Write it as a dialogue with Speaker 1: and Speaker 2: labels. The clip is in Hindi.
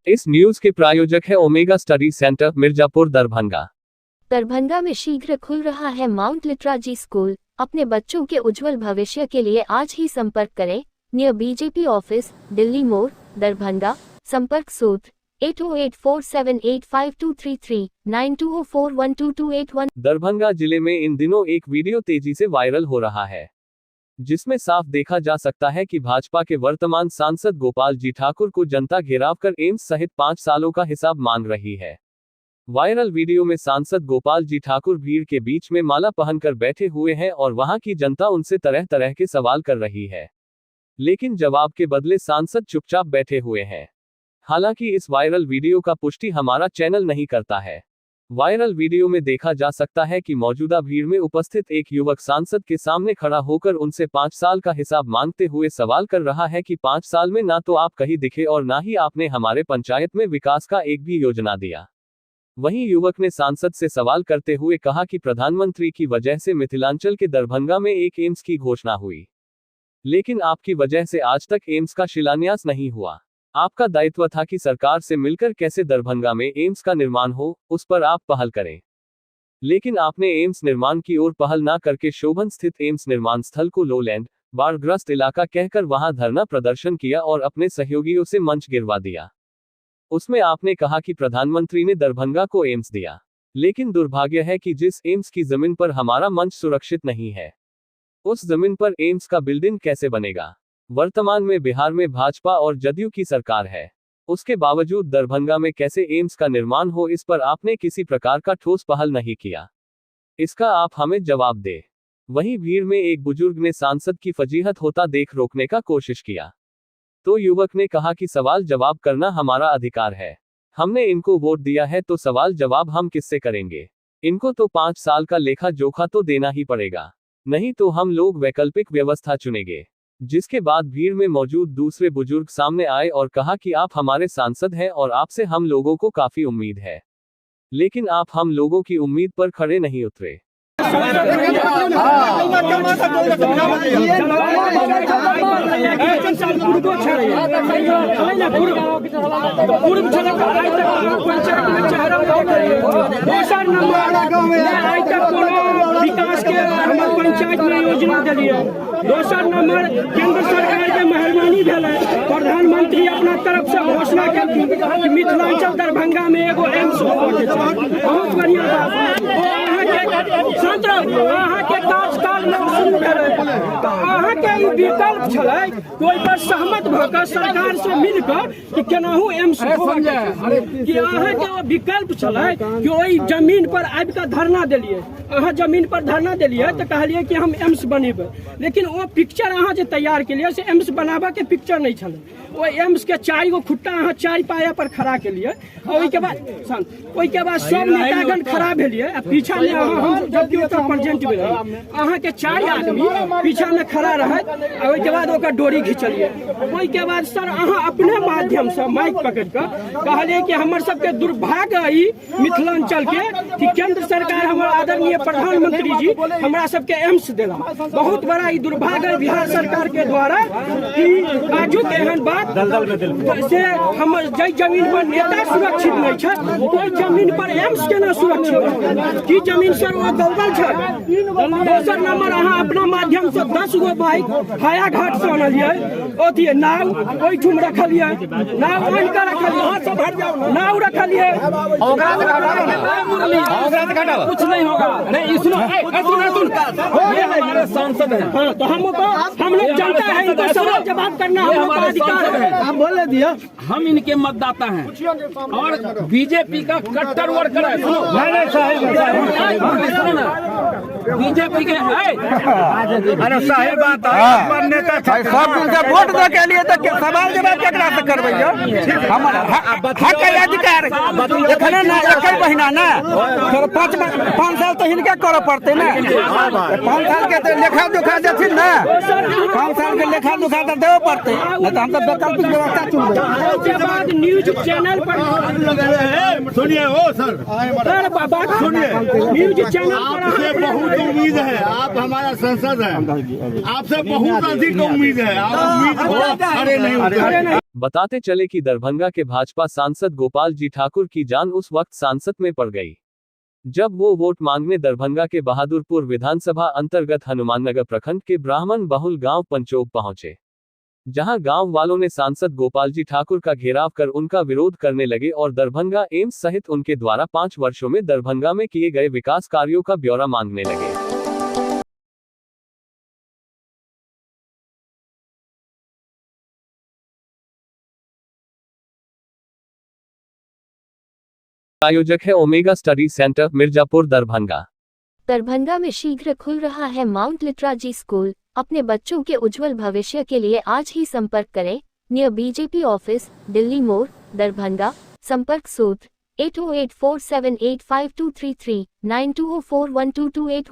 Speaker 1: इस न्यूज के प्रायोजक है omega study centre, Mirzapur, Darbhanga.
Speaker 2: Darbhanga में शीघ्र खुल रहा है माउंट लिटराजी स्कूल। अपने बच्चों के उज्जवल भविष्य के लिए आज ही संपर्क करें। नियर बीजेपी ऑफिस, दिल्ली मोड़, दरभंगा। संपर्क सूत्र 8084785233 9204122821।
Speaker 1: दरभंगा जिले में इन दिनों एक वीडियो तेजी से वायरल हो रहा है, जिसमें साफ देखा जा सकता है कि भाजपा के वर्तमान सांसद गोपाल जी ठाकुर को जनता घेराव कर एम्स सहित 5 सालों का हिसाब मांग रही है। वायरल वीडियो में सांसद गोपाल जी ठाकुर भीड़ के बीच में माला पहनकर बैठे हुए हैं और वहां की जनता उनसे तरह तरह के सवाल कर रही है, लेकिन जवाब के बदले सांसद चुपचाप बैठे हुए हैं। हालांकि इस वायरल वीडियो का पुष्टि हमारा चैनल नहीं करता है। वायरल वीडियो में देखा जा सकता है कि मौजूदा भीड़ में उपस्थित एक युवक सांसद के सामने खड़ा होकर उनसे 5 साल का हिसाब मांगते हुए सवाल कर रहा है कि 5 साल में ना तो आप कहीं दिखे और ना ही आपने हमारे पंचायत में विकास का एक भी योजना दिया। वहीं युवक ने सांसद से सवाल करते हुए कहा कि प्रधानमंत्री की वजह से मिथिलांचल के दरभंगा में एक एम्स की घोषणा हुई, लेकिन आपकी वजह से आज तक एम्स का शिलान्यास नहीं हुआ। आपका दायित्व था कि सरकार से मिलकर कैसे दरभंगा में एम्स का निर्माण हो, उस पर आप पहल करें, लेकिन आपने एम्स निर्माण की ओर पहल ना करके शोभन स्थित एम्स निर्माण स्थल को लोलैंड, बाढ़ग्रस्त इलाका कहकर वहां धरना प्रदर्शन किया और अपने सहयोगियों से मंच गिरवा दिया। उसमें आपने कहा कि प्रधानमंत्री ने दरभंगा को एम्स दिया, लेकिन दुर्भाग्य है कि जिस एम्स की जमीन पर हमारा मंच सुरक्षित नहीं है, उस जमीन पर एम्स का बिल्डिंग कैसे बनेगा। वर्तमान में बिहार में भाजपा और जदयू की सरकार है, उसके बावजूद दरभंगा में कैसे एम्स का निर्माण हो, इस पर आपने किसी प्रकार का ठोस पहल नहीं किया। इसका आप हमें जवाब दे। वहीं भीड़ में एक बुजुर्ग ने सांसद की फजीहत होता देख रोकने का कोशिश किया, तो युवक ने कहा कि सवाल जवाब करना हमारा अधिकार है। हमने इनको वोट दिया है तो सवाल जवाब हम किससे करेंगे। इनको तो 5 साल का लेखा जोखा तो देना ही पड़ेगा, नहीं तो हम लोग वैकल्पिक व्यवस्था चुनेंगे। जिसके बाद भीड़ में मौजूद दूसरे बुजुर्ग सामने आए और कहा कि आप हमारे सांसद हैं और आपसे हम लोगों को काफी उम्मीद है, लेकिन आप हम लोगों की उम्मीद पर खड़े नहीं उतरे।
Speaker 3: विकास के पंचायत में योजना दिलिए। दोसर नंबर केंद्र सरकार के मेहरबानी भेल है, प्रधानमंत्री अपना तरफ से घोषणा केलखिन कि मिथिलांचल दरभंगा में एगो एम्स होबे के चाही। बहुत बढ़िया बात। अहाँ के कार्यकाल में शुरू भेलै तो अहाँ के ई विकल्प छलै कोई पर सहमत भ क सरकार से मिलकर कि केनाहू एम्स होबे कि अहाँ के विकल्प छलै कि ओई जमीन पर आबि के धरना देलिए। अहाँ जमीन पर धरना देलिए तो कहलिए कि हम एम्स बनेबै, लेकिन वो पिक्चर अहाँ जे तैयार केलिए से एम्स बनाबा के पिक्चर नहीं छलै। वो एम्स के 4 गो खुट्टा अहाँ 4 पाया पर खड़ा केलिए। ओई के बाद सब नेतागण खड़ा भेलिए, पीछा में हम जबकि ओतऽ प्रेजेंट भेलै अहाँ के 4 आदमी पीछा में खड़ा रहत। ओई के बाद ओकर डोरी घिचलिए। ओई के बाद सर अहाँ अपने माध्यम से माइक पकड़ के कहलिए कि हमर सबके दुर्भाग्य ई मिथिलांचल के कि केंद्र सरकार हमर आदरणीय प्रधानमंत्री जी हमरा सबके एम्स देला। बहुत बड़ा ई दुर्भाग्य बिहार सरकार के द्वारा कि आजुक एहन बात से हमर जई जमीन पर नेता सुरक्षित नहीं छै, ओई जमीन पर एम्स केना सुरक्षित की जमीन सर वो दलदल छै। दोसर नंबर अहाँ अपना माध्यम से 10 गो बाइक हाया घाट से आनलिए, ओथी नाव ओई ठुम रखलिए, नाव आन के रखलिए, नाव रखलिए। कुछ नहीं होगा। नहीं सुनो, ये हमारे सांसद हैं। हाँ, तो हम लोग जनता है, इनको सवाल जवाब करना हमारा अधिकार है। आप बोले दिया हम इनके मतदाता हैं और बीजेपी का कट्टर वर्कर है। बीजेपी के अरे सही बात है। सब वोट दे के लिए तो सवाल जवाब केकरा से करबै? हमर हक अधिकार एखने ना 1 महीना ना 5 साल तो हिनके करऽ पड़तै ना। 5 साल के तो लेखा जोखा देथिन ना, 5 साल के लेखा जोखा तो देबे पड़तै, नहीं तो हम तो वैकल्पिक व्यवस्था चुनबै। उसके बाद न्यूज चैनल पर सुनिए, ओ सर बात सुनिए, न्यूज चैनल पर बहुत
Speaker 4: बहुत उम्मीद है, आप हमारा संसद है, आपसे बहुत अधिक उम्मीद है, आप उम्मीद को खड़े नहीं उतरे।
Speaker 1: बताते चले कि दरभंगा के भाजपा सांसद गोपाल जी ठाकुर की जान उस वक्त सांसद में पड़ गई जब वो वोट मांगने दरभंगा के बहादुरपुर विधानसभा अंतर्गत हनुमाननगर प्रखंड के ब्राह्मण बहुल गांव पंचोग पहुंचे, जहां गांव वालों ने सांसद गोपाल जी ठाकुर का घेराव कर उनका विरोध करने लगे और दरभंगा एम्स सहित उनके द्वारा 5 वर्षों में दरभंगा में किए गए विकास कार्यों का ब्यौरा मांगने लगे। आयोजक है omega study centre Mirzapur Darbhanga.
Speaker 2: Darbhanga में शीघ्र खुल रहा है माउंट लिटराजी स्कूल। अपने बच्चों के उज्जवल भविष्य के लिए आज ही संपर्क करें। नियर बीजेपी ऑफिस, दिल्ली मोड़, दरभंगा। संपर्क सूत्र 8084785233 92041228